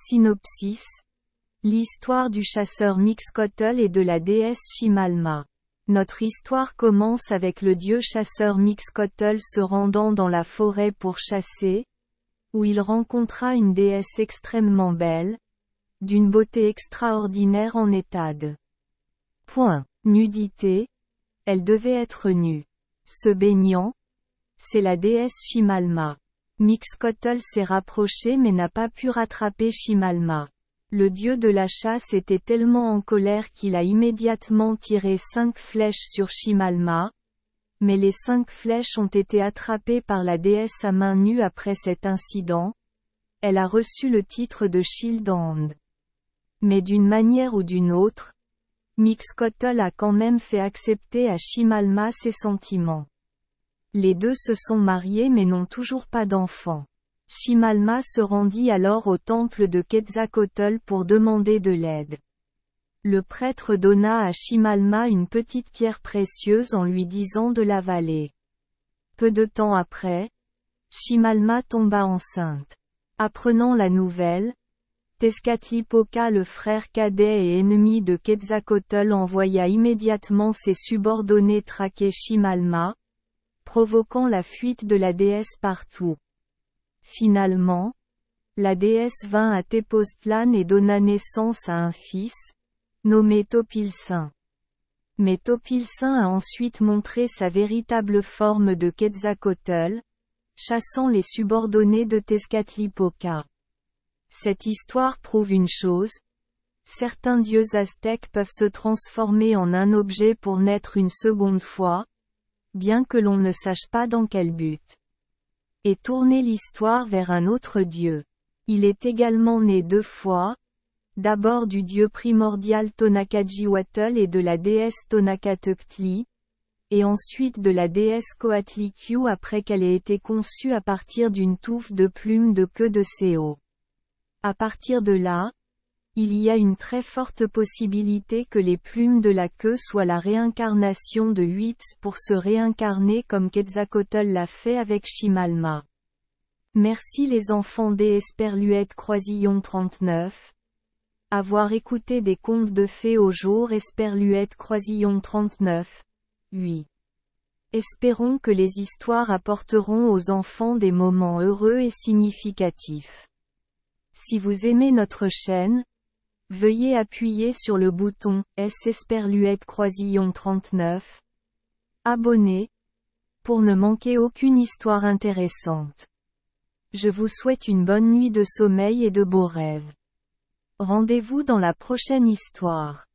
Synopsis. L'histoire du chasseur Mixcoatl et de la déesse Shimalma. Notre histoire commence avec le dieu chasseur Mixcoatl se rendant dans la forêt pour chasser, où il rencontra une déesse extrêmement belle, d'une beauté extraordinaire en état de nudité. Elle devait être nue. Se baignant. C'est la déesse Shimalma. Mixcoatl s'est rapproché mais n'a pas pu rattraper Shimalma. Le dieu de la chasse était tellement en colère qu'il a immédiatement tiré 5 flèches sur Shimalma, mais les 5 flèches ont été attrapées par la déesse à main nue après cet incident. Elle a reçu le titre de Shield Hand. Mais d'une manière ou d'une autre, Mixcoatl a quand même fait accepter à Shimalma ses sentiments. Les deux se sont mariés mais n'ont toujours pas d'enfants. Shimalma se rendit alors au temple de Quetzalcoatl pour demander de l'aide. Le prêtre donna à Shimalma une petite pierre précieuse en lui disant de l'avaler. Peu de temps après, Shimalma tomba enceinte. Apprenant la nouvelle, Tezcatlipoca, le frère cadet et ennemi de Quetzalcoatl, envoya immédiatement ses subordonnés traquer Shimalma, provoquant la fuite de la déesse partout. Finalement, la déesse vint à Tepoztlán et donna naissance à un fils, nommé Topiltzin. Mais Topiltzin a ensuite montré sa véritable forme de Quetzalcoatl, chassant les subordonnés de Tezcatlipoca. Cette histoire prouve une chose: certains dieux aztèques peuvent se transformer en un objet pour naître une seconde fois, bien que l'on ne sache pas dans quel but. Et tourner l'histoire vers un autre dieu. Il est également né 2 fois, d'abord du dieu primordial Tonacatlihuatl et de la déesse Tonacatectli, et ensuite de la déesse Coatlicue après qu'elle ait été conçue à partir d'une touffe de plumes de queue de Seo. À partir de là, il y a une très forte possibilité que les plumes de la queue soient la réincarnation de Huitz pour se réincarner comme Quetzalcoatl l'a fait avec Shimalma. Merci les enfants des Esperluette Croisillon 39. Avoir écouté des contes de fées au jour Esperluette Croisillon 39. 8. Espérons que les histoires apporteront aux enfants des moments heureux et significatifs. Si vous aimez notre chaîne, veuillez appuyer sur le bouton S Esperluette Croisillon 39. Abonner, pour ne manquer aucune histoire intéressante. Je vous souhaite une bonne nuit de sommeil et de beaux rêves. Rendez-vous dans la prochaine histoire.